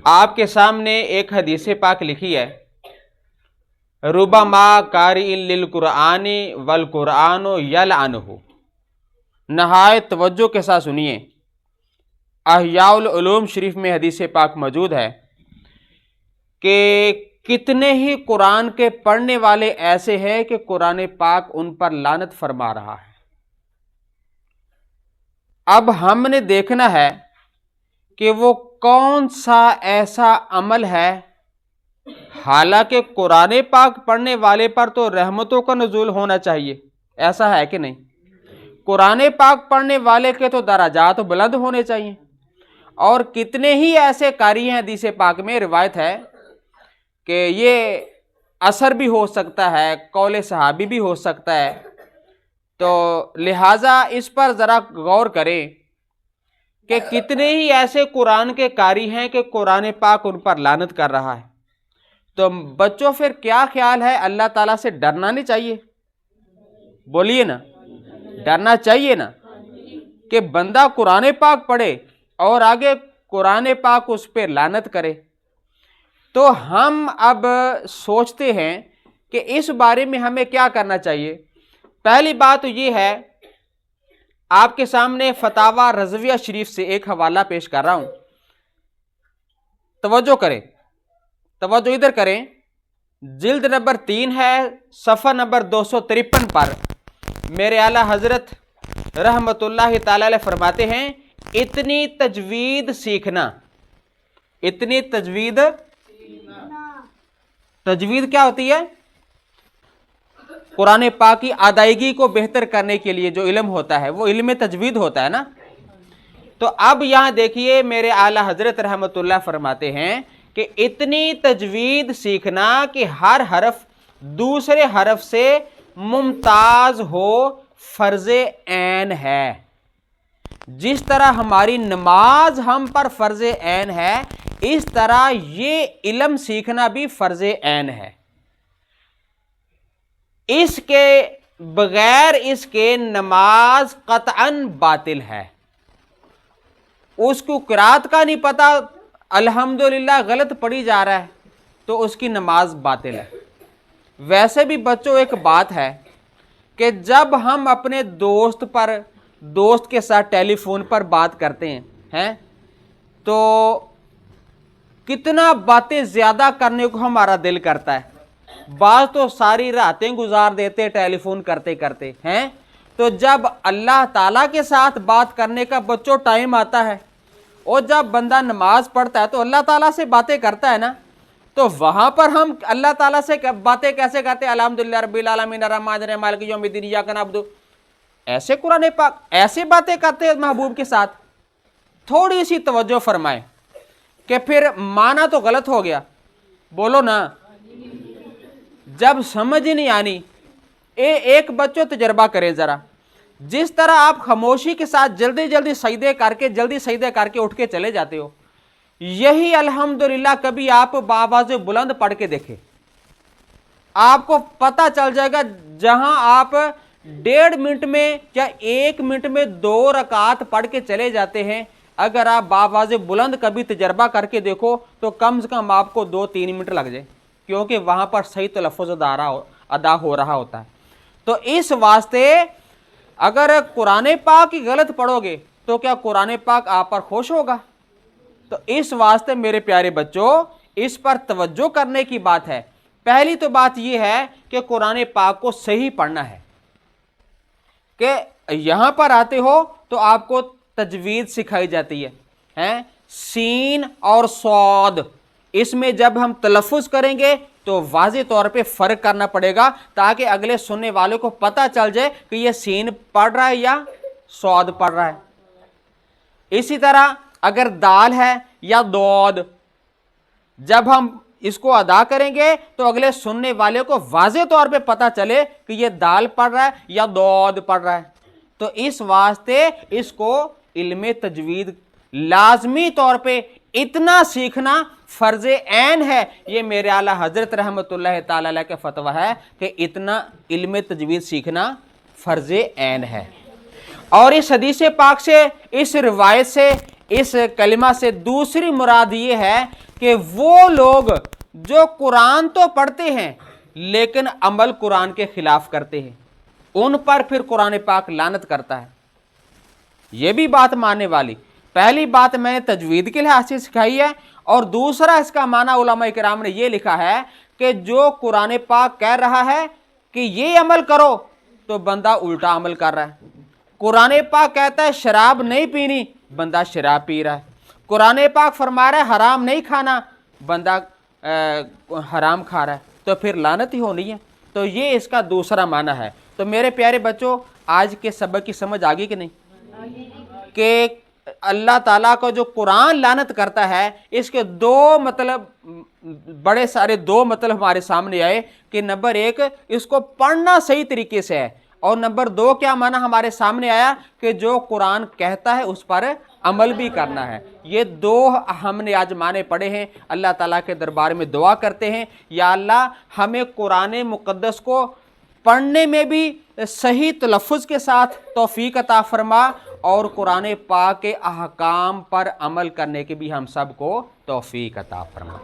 آپ کے سامنے ایک حدیث پاک لکھی ہے، ربما قارئ للقرآن والقرآن یلعنہ۔ نہایت توجہ کے ساتھ سنیے، احیاء العلوم شریف میں حدیث پاک موجود ہے کہ کتنے ہی قرآن کے پڑھنے والے ایسے ہیں کہ قرآن پاک ان پر لعنت فرما رہا ہے۔ اب ہم نے دیکھنا ہے کہ وہ کون سا ایسا عمل ہے، حالانکہ قرآن پاک پڑھنے والے پر تو رحمتوں کا نزول ہونا چاہیے، ایسا ہے کہ نہیں؟ قرآن پاک پڑھنے والے کے تو درجات بلند ہونے چاہیے، اور کتنے ہی ایسے قاری ہیں، حدیث پاک میں روایت ہے کہ یہ اثر بھی ہو سکتا ہے، قول صحابی بھی ہو سکتا ہے، تو لہٰذا اس پر ذرا غور کریں کہ کتنے ہی ایسے قرآن کے قاری ہیں کہ قرآن پاک ان پر لعنت کر رہا ہے۔ تو بچوں پھر کیا خیال ہے، اللہ تعالیٰ سے ڈرنا نہیں چاہیے؟ بولیے نا، ڈرنا چاہیے نا کہ بندہ قرآن پاک پڑھے اور آگے قرآن پاک اس پہ لعنت کرے۔ تو ہم اب سوچتے ہیں کہ اس بارے میں ہمیں کیا کرنا چاہیے۔ پہلی بات تو یہ ہے، آپ کے سامنے فتاوی رضویہ شریف سے ایک حوالہ پیش کر رہا ہوں، توجہ کریں، توجہ ادھر کریں، جلد نمبر 3 ہے، صفحہ نمبر 253 پر میرے اعلیٰ حضرت رحمت اللہ تعالی علیہ فرماتے ہیں، اتنی تجوید سیکھنا، اتنی تجوید کیا ہوتی ہے؟ قرآن پاک کی ادائیگی کو بہتر کرنے کے لیے جو علم ہوتا ہے وہ علم تجوید ہوتا ہے نا۔ تو اب یہاں دیکھیے میرے اعلیٰ حضرت رحمت اللہ فرماتے ہیں کہ اتنی تجوید سیکھنا کہ ہر حرف دوسرے حرف سے ممتاز ہو فرض عین ہے۔ جس طرح ہماری نماز ہم پر فرض عین ہے، اس طرح یہ علم سیکھنا بھی فرض عین ہے۔ اس کے بغیر اس کے نماز قطعاً باطل ہے۔ اس کو قرات کا نہیں پتا، الحمدللہ غلط پڑھی جا رہا ہے، تو اس کی نماز باطل ہے۔ ویسے بھی بچوں ایک بات ہے کہ جب ہم اپنے دوست کے ساتھ ٹیلی فون پر بات کرتے ہیں تو کتنا باتیں زیادہ کرنے کو ہمارا دل کرتا ہے، بعض تو ساری راتیں گزار دیتے ٹیلی فون کرتے کرتے ہیں۔ تو جب اللہ تعالیٰ کے ساتھ بات کرنے کا بچوں ٹائم آتا ہے، اور جب بندہ نماز پڑھتا ہے تو اللہ تعالیٰ سے باتیں کرتا ہے نا، تو وہاں پر ہم اللہ تعالیٰ سے باتیں کیسے کرتے ہیں؟ الحمدللہ رب العالمین الرحمن الرحیم مالک یوم الدین ایاک نعبد، ایسے قرآن پاک ایسے باتیں کرتے ہیں محبوب کے ساتھ۔ تھوڑی سی توجہ فرمائیں کہ پھر معنی تو غلط ہو گیا، بولو نا۔ جب سمجھ نہیں آنی، ایک بچوں تجربہ کریں ذرا، جس طرح آپ خاموشی کے ساتھ جلدی سجدے کر کے اٹھ کے چلے جاتے ہو، یہی الحمدللہ کبھی آپ بآواز بلند پڑھ کے دیکھیں، آپ کو پتہ چل جائے گا جہاں آپ 1.5 منٹ میں یا 1 منٹ میں 2 رکعات پڑھ کے چلے جاتے ہیں، اگر آپ بآواز بلند کبھی تجربہ کر کے دیکھو تو کم سے کم آپ کو 2-3 منٹ لگ جائے، کیونکہ وہاں پر صحیح تلفظ ادا ہو رہا ہوتا ہے۔ تو اس واسطے اگر قرآن پاک کی غلط پڑھو گے تو کیا قرآن پاک آپ پر خوش ہوگا؟ تو اس واسطے میرے پیارے بچوں اس پر توجہ کرنے کی بات ہے۔ پہلی تو بات یہ ہے کہ قرآن پاک کو صحیح پڑھنا ہے، کہ یہاں پر آتے ہو تو آپ کو تجوید سکھائی جاتی ہے، سین اور صاد، اس میں جب ہم تلفظ کریں گے تو واضح طور پہ فرق کرنا پڑے گا تاکہ اگلے سننے والوں کو پتہ چل جائے کہ یہ سین پڑھ رہا ہے یا صاد پڑھ رہا ہے۔ اسی طرح اگر دال ہے یا دود، جب ہم اس کو ادا کریں گے تو اگلے سننے والے کو واضح طور پہ پتہ چلے کہ یہ دال پڑھ رہا ہے یا دود پڑھ رہا ہے۔ تو اس واسطے اس کو علم تجوید لازمی طور پہ اتنا سیکھنا فرض عین ہے۔ یہ میرے اعلیٰ حضرت رحمت اللہ تعالی علیہ کا فتویٰ ہے کہ اتنا علم تجوید سیکھنا فرض عین ہے۔ اور اس حدیث پاک سے، اس روایت سے، اس کلمہ سے دوسری مراد یہ ہے کہ وہ لوگ جو قرآن تو پڑھتے ہیں لیکن عمل قرآن کے خلاف کرتے ہیں، ان پر پھر قرآن پاک لعنت کرتا ہے۔ یہ بھی بات ماننے والی، پہلی بات میں نے تجوید کے لحاظ سے سکھائی ہے، اور دوسرا اس کا معنی علماء کرام نے یہ لکھا ہے کہ جو قرآن پاک کہہ رہا ہے کہ یہ عمل کرو تو بندہ الٹا عمل کر رہا ہے۔ قرآن پاک کہتا ہے شراب نہیں پینی، بندہ شراب پی رہا ہے۔ قرآن پاک فرما رہا ہے حرام نہیں کھانا، بندہ حرام کھا رہا ہے، تو پھر لعنت ہی ہونی ہے۔ تو یہ اس کا دوسرا معنی ہے۔ تو میرے پیارے بچوں، آج کے سبق کی سمجھ آگی کہ نہیں، کہ اللہ تعالیٰ کو جو قرآن لعنت کرتا ہے، اس کے دو مطلب، بڑے سارے دو مطلب ہمارے سامنے آئے کہ نمبر ایک اس کو پڑھنا صحیح طریقے سے ہے، اور نمبر دو کیا معنی ہمارے سامنے آیا کہ جو قرآن کہتا ہے اس پر عمل بھی کرنا ہے۔ یہ دو ہم نے آج معنی پڑھے ہیں۔ اللہ تعالیٰ کے دربار میں دعا کرتے ہیں، یا اللہ ہمیں قرآن مقدس کو پڑھنے میں بھی صحیح تلفظ کے ساتھ توفیق عطا فرما، اور قرآن پاک کے احکام پر عمل کرنے کی بھی ہم سب کو توفیق عطا فرما۔